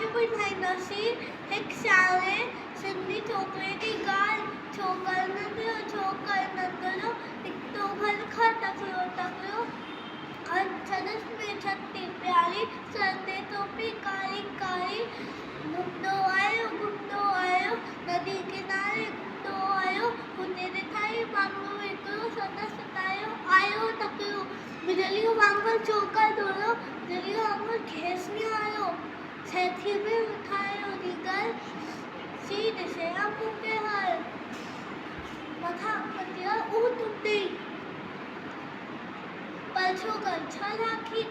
राखी ॿुधाईंदासीं हिकु साले सिंधी छोकिरे जी ॻाल्हि। छोकिरो नंढड़ो निकितो घर खां तकिड़ो छदसि में छटी प्यारी सर ते टोपी कारी कारी। घुमंदो आयो नदी किनारे घुमंदो आयो हुते ॾिठाई वांगुरु हिकिड़ो संदसि आयो तकिड़ो बिजलीअ वांगुरु चौका दौड़ो बिजलीअ वांगुरु खेसि आयो छेथी में उठायो रीगर सी ॾिसे मूंखे हर मथां पतिया टुटी पर छोकर छा राखी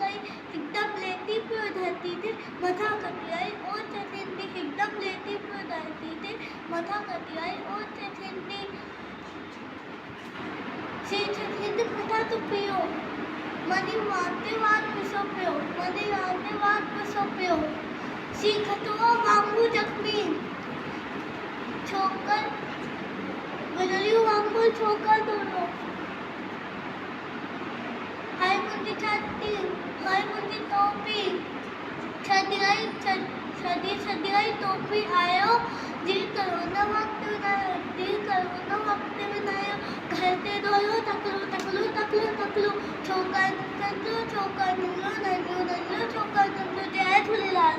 कई हिकदम लेटी पियो धरती ते मथां कटी आई ओ चथिंदी हिकदम लेटी पियो धरती ते मथां कटी आई ओ चथिंदी से चथिंदी मथां तो पियो मनी वाते वात पिसो पियो सी खतवा वांगुरु जख्मी छोकर बिजली वांगुरु छोकर दोनों हाय मुंहिंजी छटी हाय मुंहिंजी टोपी छॾी आई टोपी आयो दिल करो न वक़्तु विनायो घर ते रोयो तकिड़ो छोकर नंढो छोकर नंढो जय झूलेलाल।